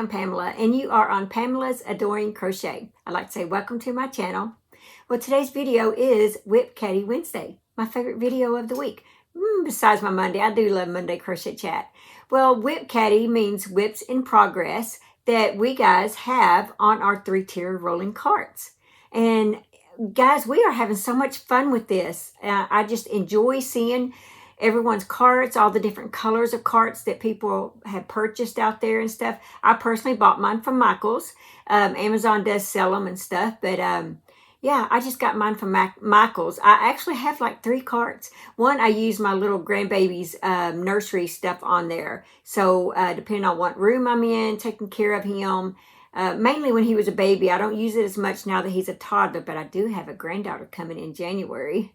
I'm Pamela, and you are on Pamela's Adoring Crochet. I'd like to say welcome to my channel. Well, today's video is WIP Caddy Wednesday, my favorite video of the week. Besides my Monday, I do love Monday Crochet Chat. Well, WIP Caddy means whips in progress that we guys have on our 3-tier rolling carts. And guys, we are having so much fun with this. I just enjoy seeing everyone's carts, all the different colors of carts that people have purchased out there and stuff. I personally bought mine from Michael's. Amazon does sell them and stuff, but yeah, I just got mine from Michael's. I actually have like 3 carts. One, I use my little grandbaby's nursery stuff on there. So depending on what room I'm in, taking care of him, mainly when he was a baby. I don't use it as much now that he's a toddler, but I do have a granddaughter coming in January.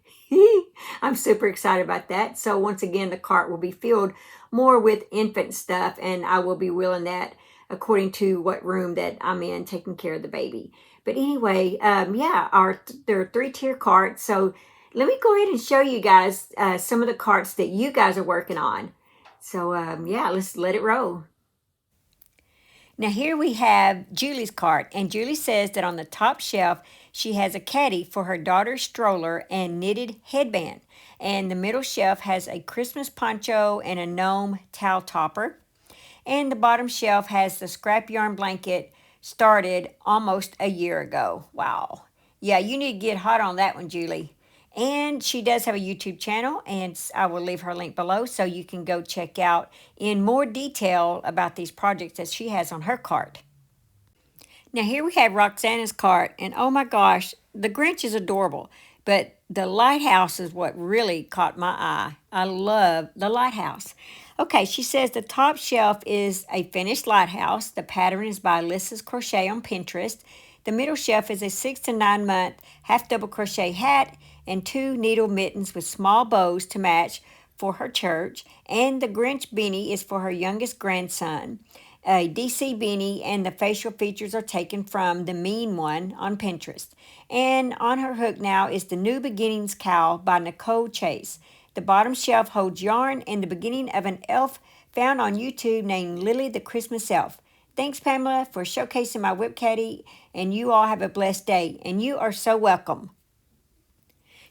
I'm super excited about that. So once again, the cart will be filled more with infant stuff, and I will be wheeling that according to what room that I'm in, taking care of the baby. But anyway, yeah, there are 3-tier carts. So let me go ahead and show you guys some of the carts that you guys are working on. So yeah, let's let it roll. Now here we have Julie's cart, and Julie says that on the top shelf she has a caddy for her daughter's stroller and knitted headband. And the middle shelf has a Christmas poncho and a gnome towel topper. And the bottom shelf has the scrap yarn blanket started almost a year ago. Wow. Yeah, you need to get hot on that one, Julie. And she does have a YouTube channel, and I will leave her link below so you can go check out in more detail about these projects that she has on her cart. Now here we have Roxana's cart, and oh my gosh, the Grinch is adorable, but the lighthouse is what really caught my eye. I love the lighthouse. Okay, she says the top shelf is a finished lighthouse. The pattern is by Alyssa's Crochet on Pinterest. The middle shelf is a 6 to 9 month half double crochet hat and 2 needle mittens with small bows to match for her church. And the Grinch beanie is for her youngest grandson. A DC beanie, and the facial features are taken from the Mean One on Pinterest. And on her hook now is the New Beginnings cowl by Nicole Chase. The bottom shelf holds yarn and the beginning of an elf found on YouTube named Lily the Christmas Elf. Thanks, Pamela, for showcasing my WIP Caddy, and you all have a blessed day, and you are so welcome.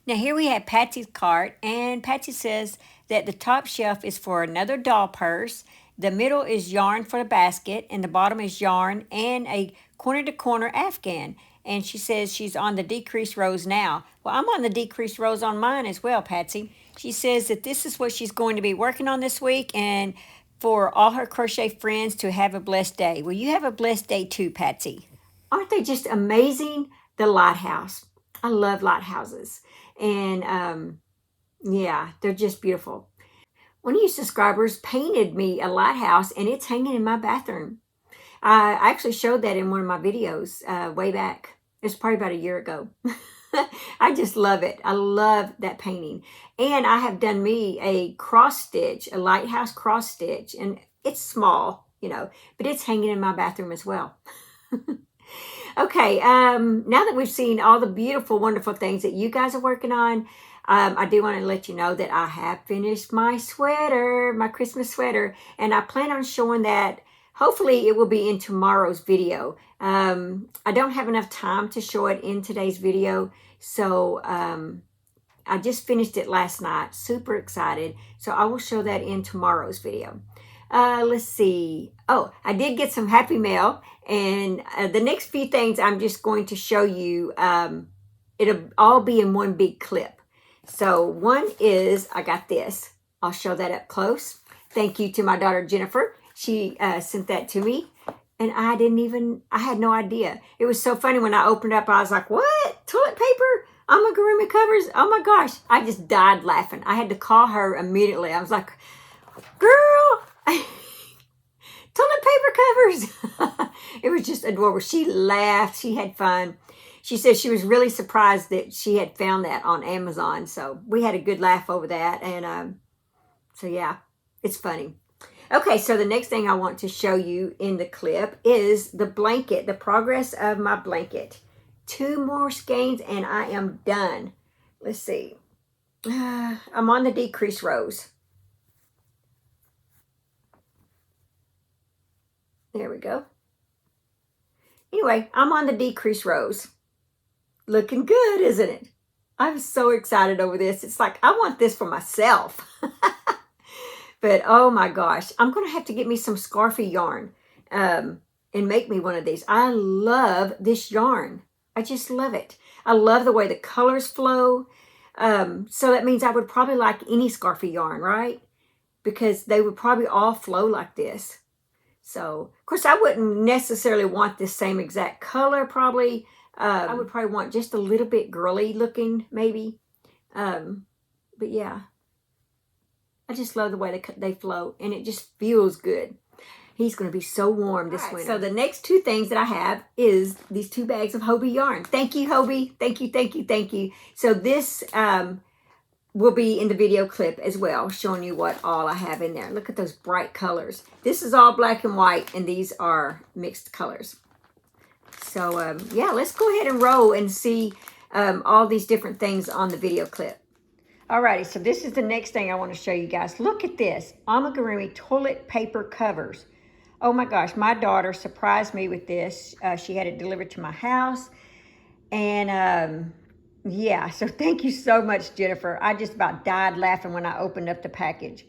Now here we have Patsy's cart, and Patsy says that the top shelf is for another doll purse. The middle is yarn for the basket, and the bottom is yarn and a corner-to-corner afghan. And she says she's on the decreased rows now. Well, I'm on the decreased rows on mine as well, Patsy. She says that this is what she's going to be working on this week, and for all her crochet friends to have a blessed day. Well, you have a blessed day too, Patsy. Aren't they just amazing? The lighthouse. I love lighthouses. And yeah, they're just beautiful. One of you subscribers painted me a lighthouse, and it's hanging in my bathroom. I actually showed that in one of my videos way back. It's probably about a year ago. I just love it. I love that painting. And I have done me a cross stitch, a lighthouse cross stitch, and it's small, you know, but it's hanging in my bathroom as well. Okay, now that we've seen all the beautiful, wonderful things that you guys are working on, I do want to let you know that I have finished my sweater, my Christmas sweater, and I plan on showing that. Hopefully it will be in tomorrow's video. I don't have enough time to show it in today's video, so I just finished it last night. Super excited. So I will show that in tomorrow's video. Let's see. Oh, I did get some happy mail, and the next few things I'm just going to show you. It'll all be in one big clip. So one is, I got this. I'll show that up close. Thank you to my daughter Jennifer. She sent that to me, and I had no idea. It was so funny when I opened up, I was like, what? Toilet paper? Amigurumi covers? Oh my gosh. I just died laughing. I had to call her immediately. I was like, girl, toilet paper covers. It was just adorable. She laughed. She had fun. She said she was really surprised that she had found that on Amazon. So we had a good laugh over that. And so yeah, it's funny. Okay, so the next thing I want to show you in the clip is the blanket, the progress of my blanket. 2 more skeins and I am done. Let's see. I'm on the decrease rows. There we go. Anyway, I'm on the decrease rows. Looking good, isn't it? I'm so excited over this. It's like, I want this for myself. But oh my gosh, I'm going to have to get me some scarfy yarn and make me one of these. I love this yarn. I just love it. I love the way the colors flow. So that means I would probably like any scarfy yarn, right? Because they would probably all flow like this. So, of course, I wouldn't necessarily want this same exact color, probably. I would probably want just a little bit girly looking, maybe. But yeah, I just love the way they flow, and it just feels good. He's going to be so warm this winter. So the next two things that I have is these 2 bags of Hobbii yarn. Thank you, Hobbii. Thank you, thank you, thank you. So this will be in the video clip as well, showing you what all I have in there. Look at those bright colors. This is all black and white, and these are mixed colors. So yeah, let's go ahead and roll and see all these different things on the video clip. Alrighty, so this is the next thing I want to show you guys. Look at this, amigurumi toilet paper covers. Oh my gosh, my daughter surprised me with this. She had it delivered to my house, and yeah, so thank you so much, Jennifer. I just about died laughing when I opened up the package.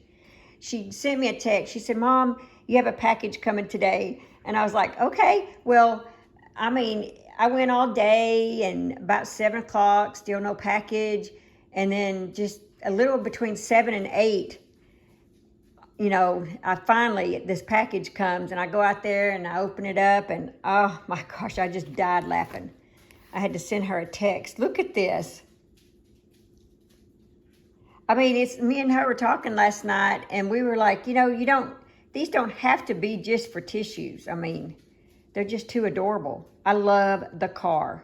She sent me a text. She said, Mom, you have a package coming today. And I was like, okay. Well, I mean, I went all day, and about 7 o'clock, still no package. And then just a little between 7 and 8, you know, this package comes, and I go out there and I open it up, and oh my gosh, I just died laughing. I had to send her a text. Look at this. I mean, it's me and her were talking last night, and we were like, you know, these don't have to be just for tissues. I mean, they're just too adorable. I love the car.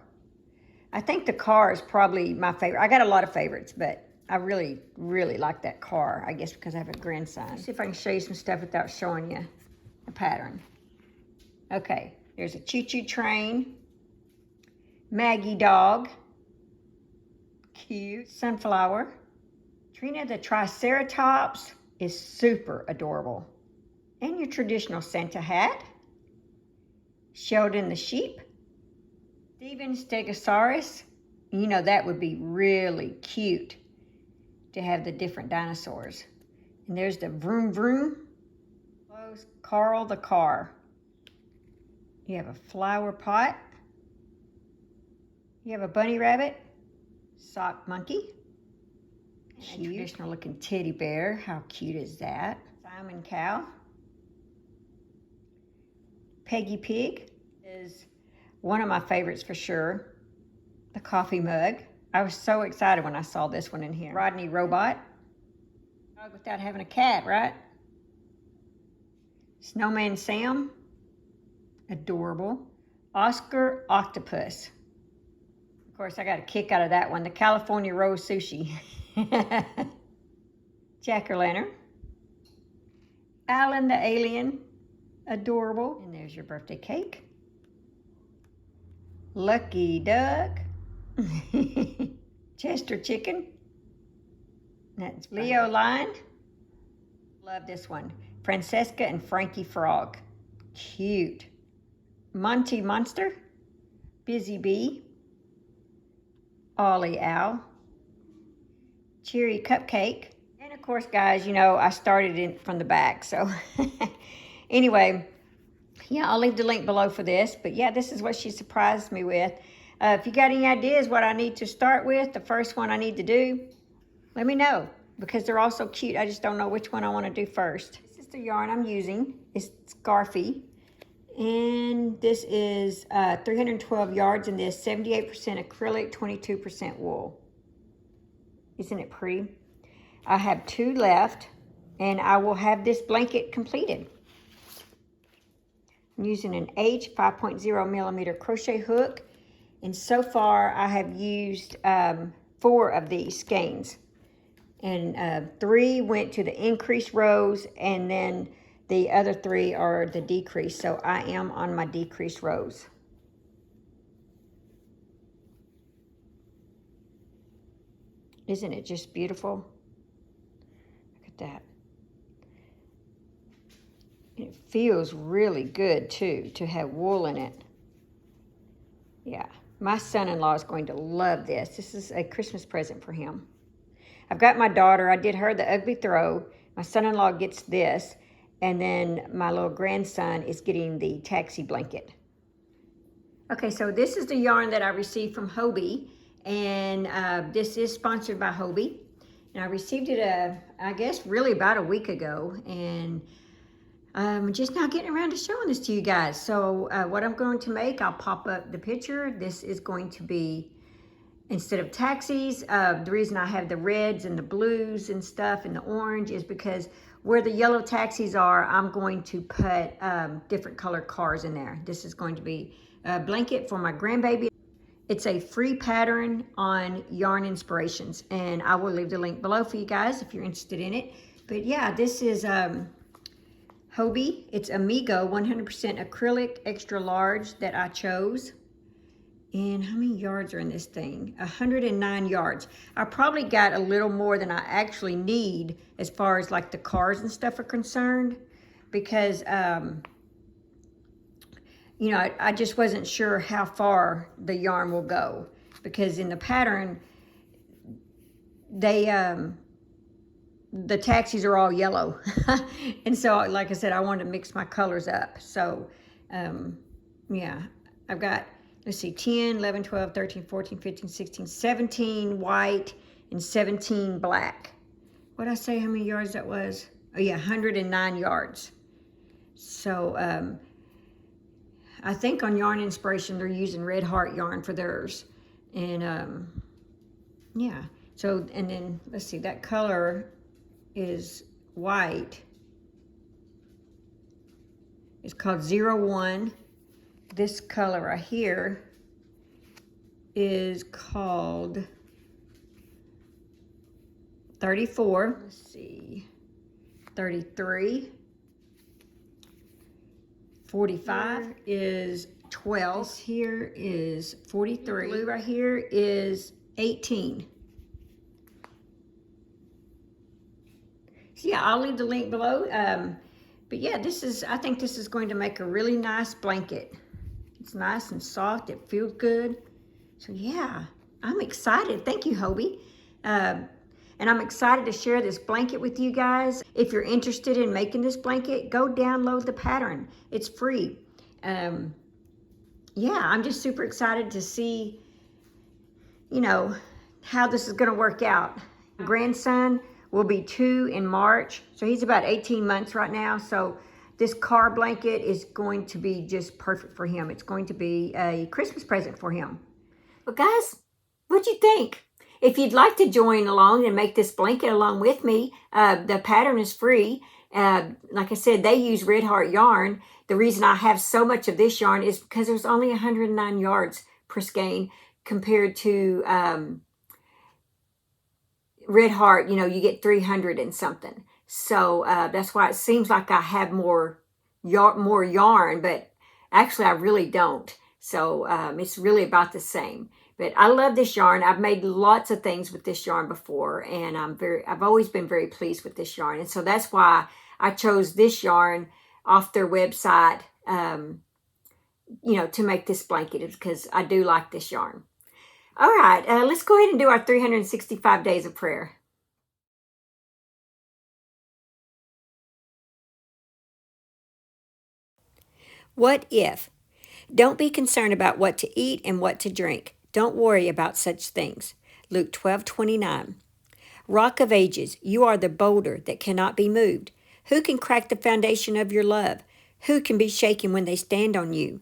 I think the car is probably my favorite. I got a lot of favorites, but I really, really like that car, I guess because I have a grandson. Let's see if I can show you some stuff without showing you the pattern. Okay, there's a choo-choo train, Maggie dog, cute, sunflower. Trina the Triceratops is super adorable. And your traditional Santa hat, Sheldon the sheep, Steven Stegosaurus. You know, that would be really cute to have the different dinosaurs. And there's the vroom vroom. Carl the car. You have a flower pot. You have a bunny rabbit, sock monkey, a traditional looking teddy bear. How cute is that? Simon cow. Peggy pig is one of my favorites for sure. The coffee mug. I was so excited when I saw this one in here. Rodney robot. Dog without having a cat, right? Snowman Sam. Adorable. Oscar octopus. Of course, I got a kick out of that one. The California roll sushi. Jack-o'-lantern. Alan the alien. Adorable. And there's your birthday cake. Lucky duck. Chester chicken. That's Leo lion. Love this one. Francesca and Frankie frog. Cute. Monty monster. Busy bee. Ollie owl. Cheery cupcake. And of course, guys, you know, I started it from the back. So anyway, yeah, I'll leave the link below for this. But yeah, this is what she surprised me with. If you got any ideas what I need to start with, the first one I need to do, let me know. Because they're all so cute. I just don't know which one I want to do first. This is the yarn I'm using. It's Scarfy. And this is 312 yards in this, 78% acrylic, 22% wool. Isn't it pretty? I have 2 left, and I will have this blanket completed. I'm using an H 5.0 millimeter crochet hook, and so far I have used 4 of these skeins, and 3 went to the increased rows, and then the other 3 are the decrease. So I am on my decreased rows. Isn't it just beautiful? Look at that. It feels really good too to have wool in it. Yeah, my son-in-law is going to love this. This is a Christmas present for him. I've got my daughter. I did her the ugly throw. My son-in-law gets this. And then my little grandson is getting the taxi blanket. Okay, so this is the yarn that I received from Hobbii. And this is sponsored by Hobbii. And I received it, I guess, really about a week ago. And I'm just now getting around to showing this to you guys. So what I'm going to make, I'll pop up the picture. This is going to be, instead of taxis, the reason I have the reds and the blues and stuff and the orange is because where the yellow taxis are, I'm going to put different color cars in there. This is going to be a blanket for my grandbaby. It's a free pattern on Yarn Inspirations, and I will leave the link below for you guys if you're interested in it. But yeah, this is Hobbii. It's Amigo 100% acrylic extra large that I chose. And how many yards are in this thing? 109 yards. I probably got a little more than I actually need as far as like the cars and stuff are concerned, because you know, I just wasn't sure how far the yarn will go, because in the pattern they the taxis are all yellow. And so, like I said, I wanted to mix my colors up. So yeah, I've got, let's see, 10, 11, 12, 13, 14, 15, 16, 17 white and 17 black. What did I say how many yards that was? Oh yeah, 109 yards. So I think on Yarn Inspiration they're using Red Heart yarn for theirs. And yeah, so, and then let's see, that color is white. It's called 01. This color right here is called 34. Let's see, 33. 45 is 12. This here is 43. Blue right here is 18. So yeah, I'll leave the link below. But yeah, this is, I think this is going to make a really nice blanket. It's nice and soft. It feels good. So yeah, I'm excited. Thank you, Hobbii. And I'm excited to share this blanket with you guys. If you're interested in making this blanket, go download the pattern. It's free. Yeah, I'm just super excited to see, you know, how this is going to work out. My grandson will be 2 in March, so he's about 18 months right now. So this car blanket is going to be just perfect for him. It's going to be a Christmas present for him. Well, guys, what'd you think? If you'd like to join along and make this blanket along with me, the pattern is free. Like I said, they use Red Heart yarn. The reason I have so much of this yarn is because there's only 109 yards per skein compared to Red Heart, you know, you get 300 and something. So that's why it seems like I have more yarn, but actually I really don't. So it's really about the same. But I love this yarn. I've made lots of things with this yarn before, and I've always been very pleased with this yarn. And so that's why I chose this yarn off their website, you know, to make this blanket, because I do like this yarn. All right, let's go ahead and do our 365 days of prayer. What if? Don't be concerned about what to eat and what to drink. Don't worry about such things. Luke 12:29. Rock of ages, you are the boulder that cannot be moved. Who can crack the foundation of your love? Who can be shaken when they stand on you?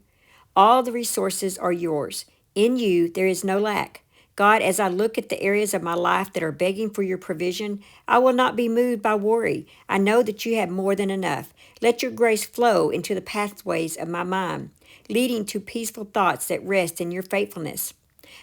All the resources are yours. In you, there is no lack. God, as I look at the areas of my life that are begging for your provision, I will not be moved by worry. I know that you have more than enough. Let your grace flow into the pathways of my mind, leading to peaceful thoughts that rest in your faithfulness.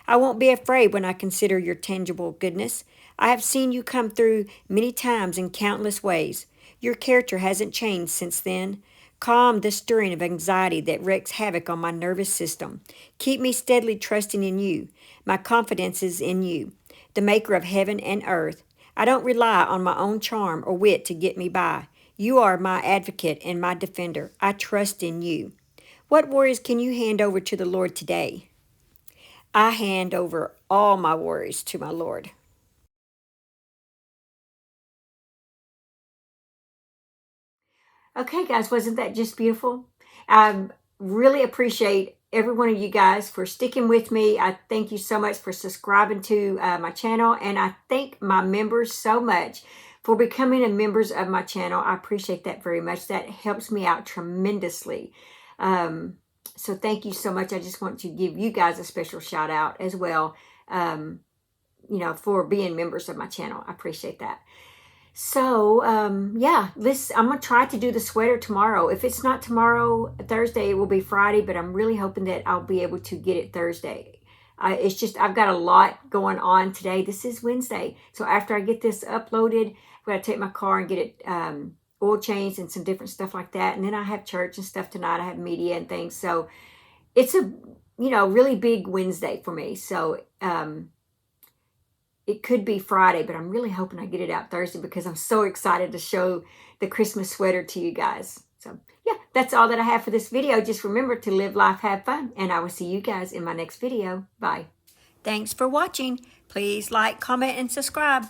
I won't be afraid when I consider your tangible goodness. I have seen you come through many times in countless ways. Your character hasn't changed since then. Calm the stirring of anxiety that wreaks havoc on my nervous system. Keep me steadily trusting in you. My confidence is in you, the maker of heaven and earth. I don't rely on my own charm or wit to get me by. You are my advocate and my defender. I trust in you. What worries can you hand over to the Lord today? I hand over all my worries to my Lord. Okay, guys, wasn't that just beautiful? I really appreciate every one of you guys for sticking with me. I thank you so much for subscribing to my channel, and I thank my members so much for becoming a members of my channel. I appreciate that very much. That helps me out tremendously. So thank you so much. I just want to give you guys a special shout out as well, for being members of my channel. I appreciate that. So, yeah, I'm going to try to do the sweater tomorrow. If it's not tomorrow, Thursday, it will be Friday, but I'm really hoping that I'll be able to get it Thursday. It's just, I've got a lot going on today. This is Wednesday. So after I get this uploaded, I'm going to take my car and get it oil changed and some different stuff like that. And then I have church and stuff tonight. I have media and things. So it's a, really big Wednesday for me. So, it could be Friday, but I'm really hoping I get it out Thursday because I'm so excited to show the Christmas sweater to you guys. So, yeah, that's all that I have for this video. Just remember to live life, have fun, and I will see you guys in my next video. Bye. Thanks for watching. Please like, comment, and subscribe.